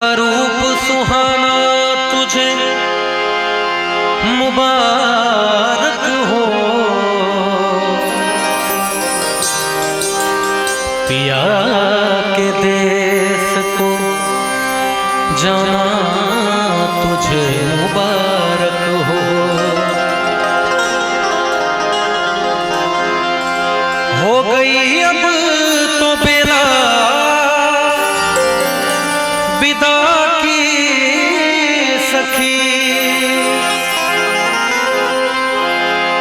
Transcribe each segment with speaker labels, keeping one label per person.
Speaker 1: रूप सुहाना तुझे मुबारक हो, पिया के देश को जाना तुझे मुबारक हो गई अब तो बेला विदा की सखी,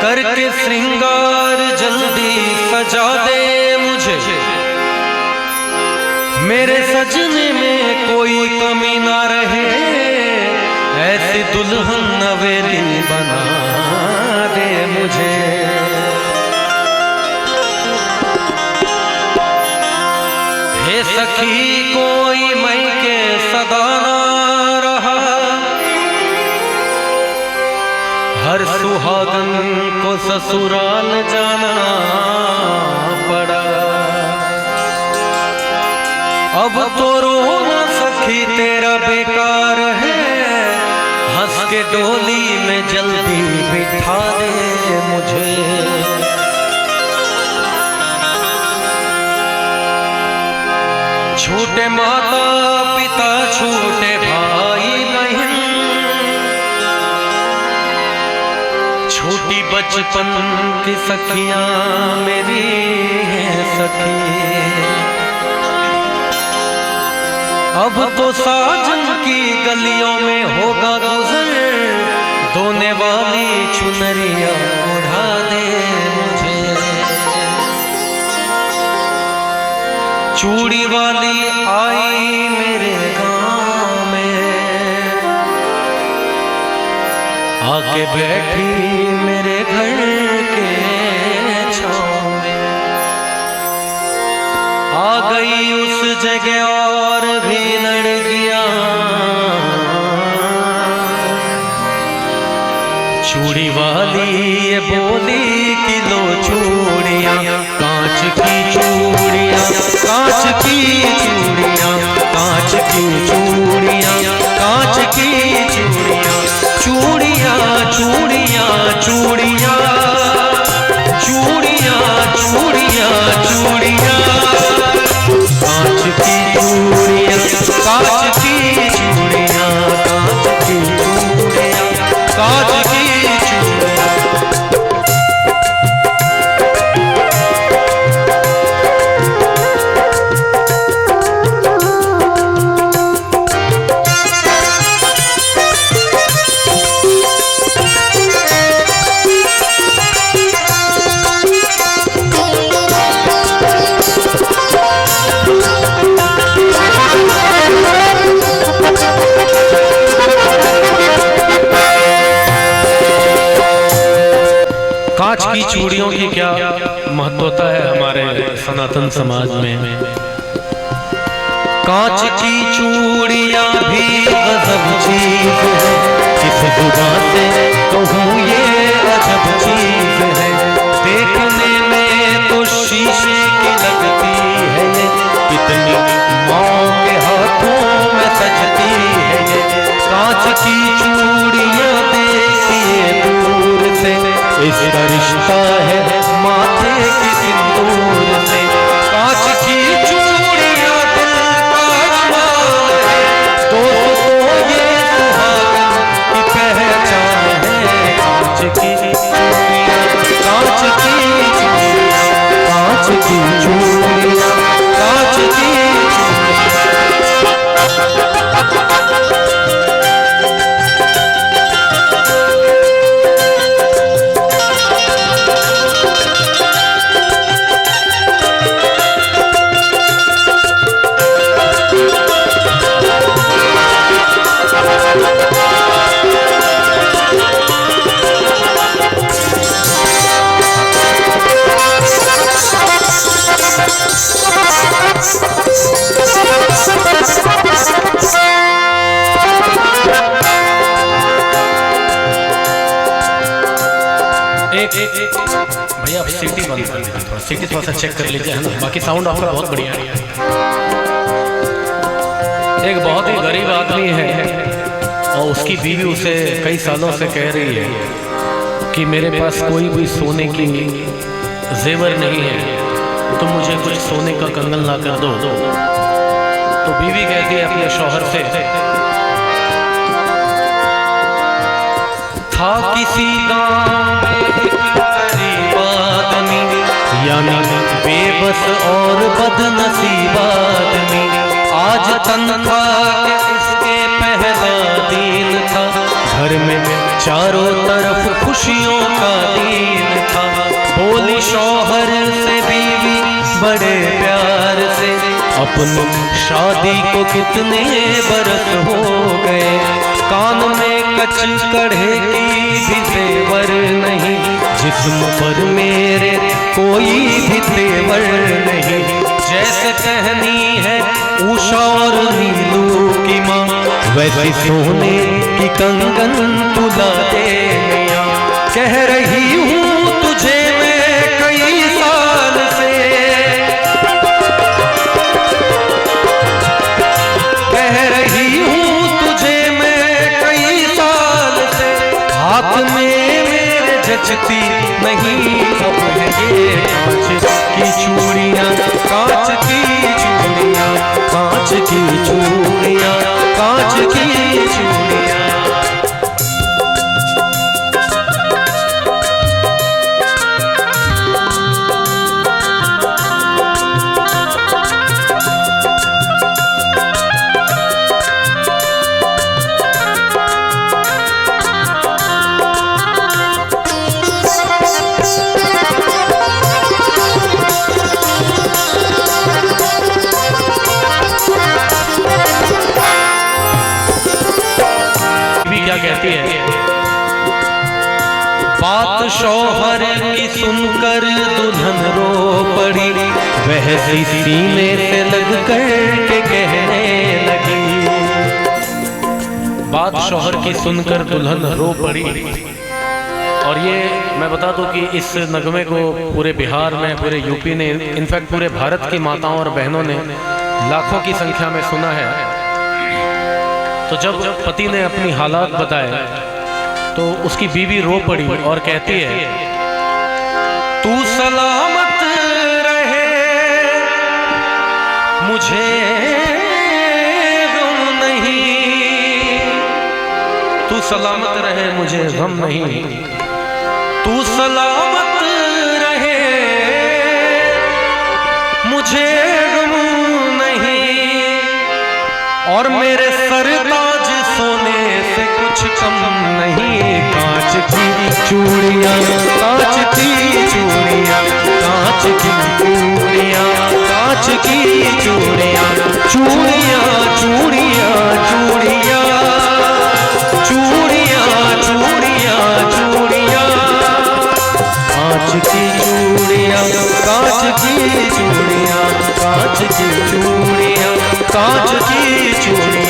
Speaker 1: करके श्रृंगार जल्दी सजा दे मुझे, मेरे सजने में कोई कमी ना रहे, ऐसी दुल्हन नवेली बना दे मुझे। हे सखी कोई मई के सदा ना रहा, हर सुहागन को ससुराल जाना पड़ा, अब तो रोना सखी तेरा बेकार है, हंस के डोली में जल्दी बिठा दे मुझे। छूटे माता पिता छूटे भाई बहन, छोटी बचपन की सखियां मेरी हैं सखी, अब तो साजन की गलियों में होगा गुजर, धोने वाली चुनरिया उड़ा दे मुझे। चूड़ी वाली आई मेरे गांव में, आके बैठी मेरे घर के छांव में, आ गई उस जगह और भी लड़कियां, चूड़ी वाली ये बोली कि लो चूड़ियां, कांच की चूड़ियां, कांच की चूड़ियां, कांच की चूड़ियां, कांच की चूड़ियां, चूड़ियां चूड़ियां चूड़ियां चूड़ियां चूड़ियां चूड़ियां, कांच की चूड़ियां, कांच की चूड़ियां, कांच की चूड़ियां, कांच की चूड़ियां। कांच की चूड़ियों की क्या महत्वता है हमारे सनातन समाज में। कांच की चूड़ियां भी गजब चीज है, किस जुबान से कहूँ ये अजब चीज है, देखने में तो शीशे की लगती है ये, कितनी माँ के हाथों में सजती है ये, कांच की चूड़ियां देखिए दूर से, इसका रिश्ता है माथे की सिंदूर से, कांच की चूड़ियां दिल का अरमान है, दोस्तों ये सुहागन की पहचान है, कांच की चूड़ियां, कांच की चूड़ियां, कांच की चूड़ियां, कांच की भैया सीटी बंद कर लीजिए, थोड़ा सीटी थोड़ा सा चेक कर लीजिए, है ना, बाकी साउंड आपका बहुत बढ़िया है। एक बहुत ही गरीब आदमी है और उसकी बीवी उसे कई सालों से कह रही है कि मेरे पास कोई भी सोने की जेवर नहीं है, तो मुझे कुछ सोने का कंगन ला कर दो। तो बीवी कहती है अपने शौहर से, था किसी गांव में एक गरीब आदमी, यानी बेबस और बदनसीब आदमी। आज तनख्वाह इसके पहला दिन था, घर में चारों तरफ खुशियों का दिन था। बोली शौहर से बीवी बड़े प्यार से, अपनी शादी को कितने बरस हो गए, कान में कच कढ़े की भी जेवर नहीं, जिस्म पर मेरे कोई भी तेवर नहीं। जैसे पहनी है उषा और नीलू की माँ, वैसे सोने की कंगन तुला दे मियां। कह रही हूँ तुझे मैं कई साल से, कह रही हूँ तुझे मैं कई साल से, हाथ में मेरे जचती नहीं अब है ये कांच की चूड़ियाँ, कांच की चूड़ियाँ, कांच की चूड़ियाँ, कांच की चूड़ियाँ। क्या कहती है, बात शौहर की सुनकर दुल्हन रो पड़ी, वह सीने से लग कर के कहने लगी। बात शौहर की सुनकर दुल्हन रो पड़ी। और ये मैं बता दूं कि इस नगमे को पूरे बिहार में, पूरे यूपी ने, इनफैक्ट पूरे भारत की माताओं और बहनों ने लाखों की संख्या में सुना है। तो जब पति ने अपनी हालात बताए तो उसकी बीवी रो पड़ी और कहती है, तू सलामत रहे मुझे गम नहीं, तू सलामत रहे मुझे गम नहीं, तू सलामत रहे मुझे गम नहीं, और मेरे सरताज सोने से कुछ कम नहीं। कांच की चूड़ियाँ, कांच की चूड़ियाँ, कांच की चूड़ियाँ, कांच की चूड़ियाँ, चूड़ियाँ चूड़ियाँ चूड़ियाँ, चूड़ियाँ चूड़ियाँ चूड़ियाँ, कांच की चूड़ियाँ, कांच की चूड़ियाँ, कांच की चूड़ियाँ, कांच की चूड़ियाँ।